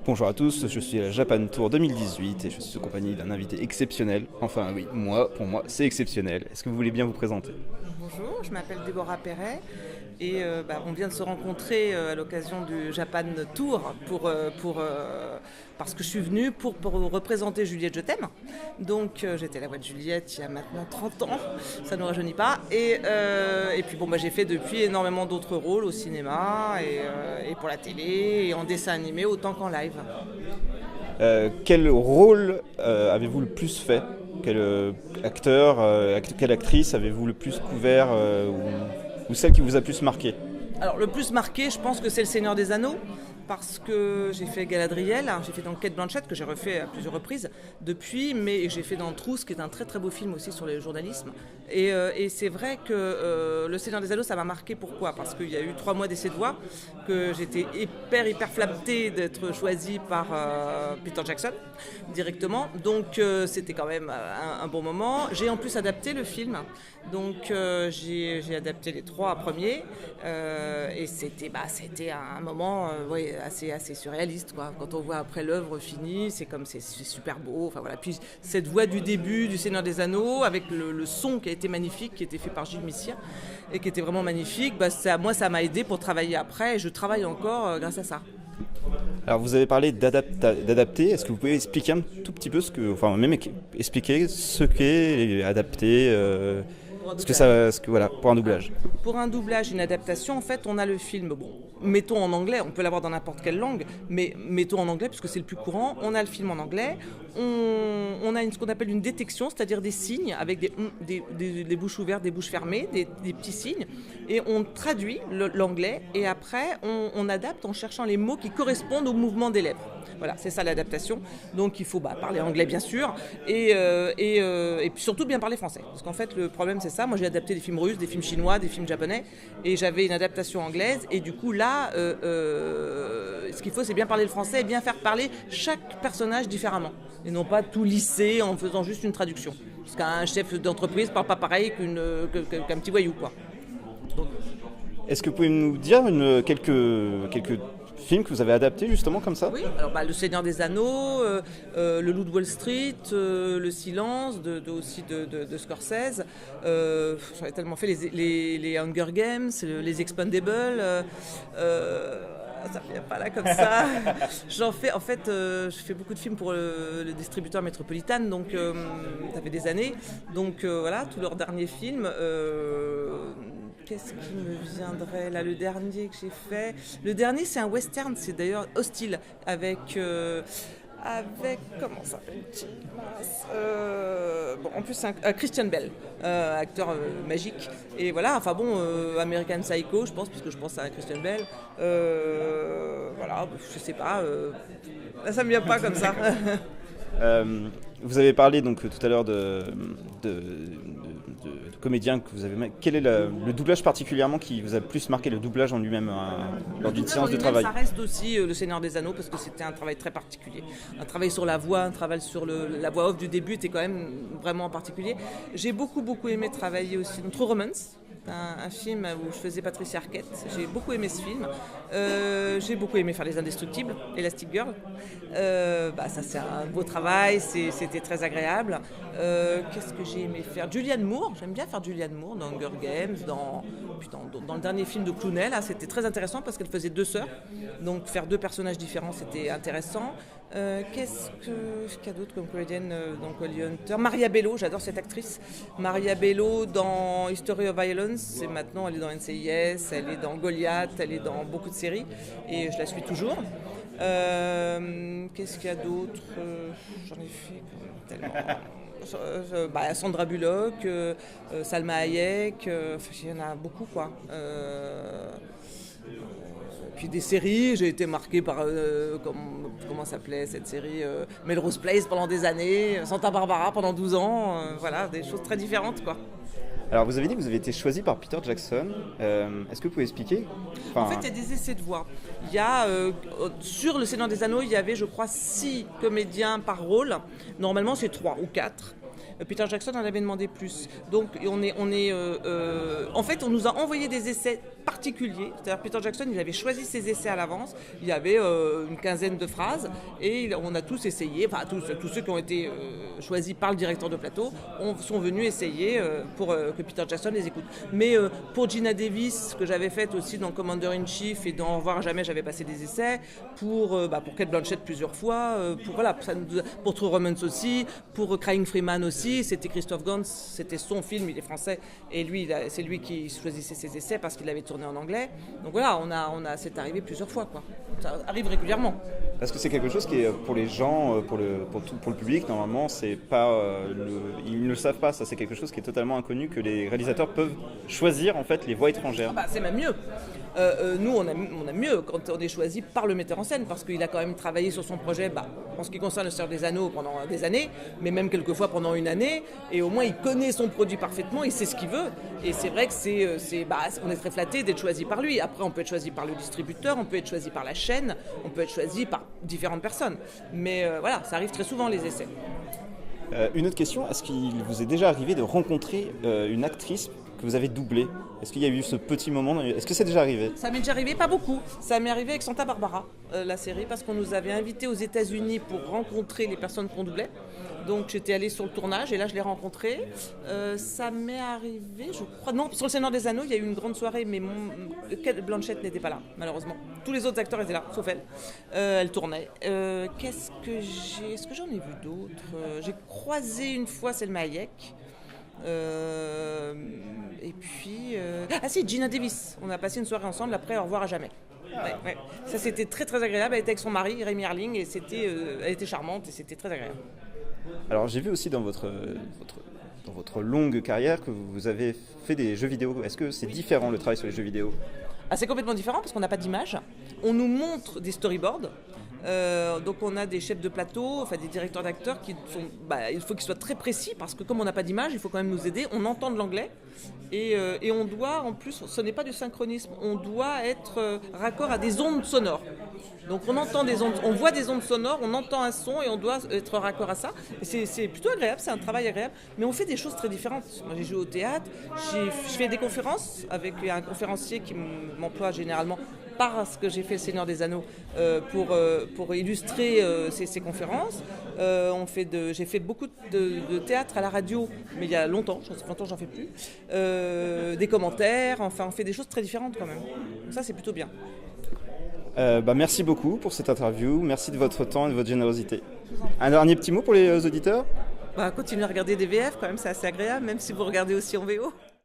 Bonjour à tous, je suis à la Japan Tour 2018 et je suis en compagnie d'un invité exceptionnel. Enfin oui, pour moi, c'est exceptionnel. Est-ce que vous voulez bien vous présenter? Bonjour, je m'appelle Déborah Perret et on vient de se rencontrer à l'occasion du Japan Tour parce que je suis venue pour représenter Juliette Je t'aime. Donc j'étais la voix de Juliette il y a maintenant 30 ans, ça ne nous rajeunit pas. Et puis j'ai fait depuis énormément d'autres rôles au cinéma et pour la télé et en dessin animé autant qu'en live. Quel rôle avez-vous le plus fait? Quel acteur, quelle actrice avez-vous le plus couvert ou celle qui vous a plus marqué? Alors le plus marqué, je pense que c'est Le Seigneur des Anneaux, parce que j'ai fait Galadriel, j'ai fait dans Cate Blanchett, que j'ai refait à plusieurs reprises depuis, mais j'ai fait dans Trousse, qui est un très très beau film aussi sur le journalisme. Et c'est vrai que Le Seigneur des Anneaux, ça m'a marqué. Pourquoi? Parce qu'il y a eu 3 mois d'essai de voix, que j'étais hyper flattée d'être choisie par Peter Jackson directement. Donc c'était quand même un bon moment. J'ai en plus adapté le film, donc j'ai adapté les 3 premiers. Et c'était un moment assez surréaliste, quoi. Quand on voit après l'œuvre finie, c'est super beau. Enfin voilà. Puis cette voix du début du Seigneur des Anneaux avec le son qui a été magnifique, qui a été fait par Gilles Messier et qui était vraiment magnifique. Ça m'a aidé pour travailler après et je travaille encore grâce à ça. Alors vous avez parlé d'adapter. Est-ce que vous pouvez expliquer un tout petit peu expliquer ce qu'est adapter? Pour un doublage. Pour un doublage, une adaptation, en fait, on a le film, mettons en anglais, on peut l'avoir dans n'importe quelle langue, mais mettons en anglais, puisque c'est le plus courant, on a le film en anglais, on a ce qu'on appelle une détection, c'est-à-dire des signes, avec des bouches ouvertes, des bouches fermées, des petits signes, et on traduit l'anglais, et après, on adapte en cherchant les mots qui correspondent au mouvement des lèvres. Voilà, c'est ça l'adaptation. Donc il faut parler anglais bien sûr et puis surtout bien parler français. Parce qu'en fait le problème c'est ça. Moi j'ai adapté des films russes, des films chinois, des films japonais et j'avais une adaptation anglaise et du coup là ce qu'il faut c'est bien parler le français et bien faire parler chaque personnage différemment et non pas tout lisser en faisant juste une traduction. Parce qu'un chef d'entreprise parle pas pareil qu'un petit voyou quoi. Donc... Est-ce que vous pouvez nous dire quelques films que vous avez adaptés justement comme ça? Oui, alors Le Seigneur des Anneaux, Le Loup de Wall Street, Le Silence aussi de Scorsese. J'en ai tellement fait les Hunger Games, les Expendables. Ça ne vient pas là comme ça. Je fais beaucoup de films pour le distributeur Metropolitan, donc ça fait des années. Donc voilà, tous leurs derniers films. Qu'est-ce qui me viendrait là? Le dernier que j'ai fait. Le dernier, c'est un western, c'est d'ailleurs Hostile, avec comment ça s'appelle? En plus, c'est Christian Bale, acteur magique. Et voilà, American Psycho, je pense, parce que je pense à Christian Bale. Je sais pas. Là, ça me vient pas comme ça. Vous avez parlé donc tout à l'heure de comédiens que vous avez. Quel est le doublage particulièrement qui vous a le plus marqué, le doublage en lui-même lors d'une séance de travail? Ça reste aussi Le Seigneur des Anneaux parce que c'était un travail très particulier. Un travail sur la voix, un travail sur la voix off du début était quand même vraiment particulier. J'ai beaucoup aimé travailler aussi dans True Romance. Un film où je faisais Patricia Arquette. J'ai beaucoup aimé ce film. J'ai beaucoup aimé faire Les Indestructibles, Elastic Girl. Ça c'est un beau travail, c'était très agréable. Qu'est-ce que j'ai aimé faire? Julianne Moore, j'aime bien faire Julianne Moore dans Hunger Games, dans le dernier film de Clooney, là, c'était très intéressant parce qu'elle faisait 2 sœurs. Donc faire 2 personnages différents, c'était intéressant. Qu'est-ce qu'il y a d'autre comme comédienne dans Holly Hunter? Maria Bello, j'adore cette actrice. Maria Bello dans History of Violence, et maintenant elle est dans NCIS, elle est dans Goliath, elle est dans beaucoup de séries et je la suis toujours. Qu'est-ce qu'il y a d'autre? J'en ai fait tellement. Sandra Bullock, Salma Hayek, il y en a beaucoup quoi. Puis des séries, j'ai été marquée par comment s'appelait cette série, Melrose Place pendant des années, Santa Barbara pendant 12 ans, des choses très différentes quoi. Alors vous avez dit que vous avez été choisi par Peter Jackson. Est-ce que vous pouvez expliquer? En fait, il y a des essais de voix. Il y a sur Le Seigneur des Anneaux, il y avait, je crois, 6 comédiens par rôle. Normalement, c'est 3 ou 4. Peter Jackson en avait demandé plus. Donc en fait, on nous a envoyé des essais particuliers. C'est-à-dire Peter Jackson, il avait choisi ses essais à l'avance. Il y avait une quinzaine de phrases et on a tous essayé. Enfin, tous ceux qui ont été choisis par le directeur de plateau sont venus essayer pour que Peter Jackson les écoute. Mais pour Gina Davis, que j'avais faite aussi dans Commander in Chief et dans Au revoir à jamais, j'avais passé des essais. Pour Kate Blanchett plusieurs fois. Pour True Romance aussi. Pour Crying Freeman aussi. C'était Christophe Gans, c'était son film, il est français. Et lui, c'est lui qui choisissait ses essais parce qu'il avait tourné en anglais. Donc voilà, c'est arrivé plusieurs fois, quoi. Ça arrive régulièrement. Parce que c'est quelque chose qui est pour les gens, pour le public, normalement, c'est pas, ils ne le savent pas. Ça, c'est quelque chose qui est totalement inconnu, que les réalisateurs peuvent choisir en fait les voix étrangères. C'est même mieux. Nous, on a mieux quand on est choisi par le metteur en scène, parce qu'il a quand même travaillé sur son projet, en ce qui concerne Le Seigneur des Anneaux, pendant des années, mais même quelquefois pendant une année, et au moins il connaît son produit parfaitement, il sait ce qu'il veut, et c'est vrai que on est très flatté d'être choisi par lui. Après, on peut être choisi par le distributeur, on peut être choisi par la chaîne, on peut être choisi par différentes personnes, mais voilà, ça arrive très souvent, les essais. Une autre question, est-ce qu'il vous est déjà arrivé de rencontrer une actrice que vous avez doublée? Est-ce qu'il y a eu ce petit moment? Est-ce que c'est déjà arrivé? Ça m'est déjà arrivé, pas beaucoup. Ça m'est arrivé avec Santa Barbara, la série, parce qu'on nous avait invités aux États-Unis pour rencontrer les personnes qu'on doublait. Donc j'étais allée sur le tournage et là je l'ai rencontrée. Ça m'est arrivé, je crois. Non, sur Le Seigneur des Anneaux, il y a eu une grande soirée, mais Cate Blanchett n'était pas là, malheureusement. Tous les autres acteurs étaient là, sauf elle. Elle tournait. Est-ce que j'en ai vu d'autres? J'ai croisé une fois Selma Hayek. Et puis si, Gina Davis, on a passé une soirée ensemble après Au revoir à jamais. Ouais. Ça, c'était très très agréable. Elle était avec son mari Rémi Harling et elle était charmante et c'était très agréable. Alors j'ai vu aussi dans votre longue carrière que vous avez fait des jeux vidéo. Est-ce que c'est différent le travail sur les jeux vidéo? C'est complètement différent parce qu'on n'a pas d'image. On nous montre des storyboards. Donc on a des chefs de plateau, des directeurs d'acteurs qui sont, il faut qu'ils soient très précis parce que comme on n'a pas d'image, il faut quand même nous aider. On entend de l'anglais et on doit, en plus, ce n'est pas du synchronisme, on doit être raccord à des ondes sonores. Donc on entend des ondes, on voit des ondes sonores, on entend un son et on doit être raccord à ça. Et c'est plutôt agréable, c'est un travail agréable, mais on fait des choses très différentes. Moi j'ai joué au théâtre, je fais des conférences avec un conférencier qui m'emploie généralement parce que j'ai fait Le Seigneur des Anneaux pour illustrer ces conférences. J'ai fait beaucoup de théâtre à la radio, mais il y a longtemps j'en fais plus. Des commentaires, on fait des choses très différentes quand même. Donc ça c'est plutôt bien. Merci beaucoup pour cette interview, merci de votre temps et de votre générosité. Un dernier petit mot pour les auditeurs? Continuez à regarder des VF quand même, c'est assez agréable, même si vous regardez aussi en VO.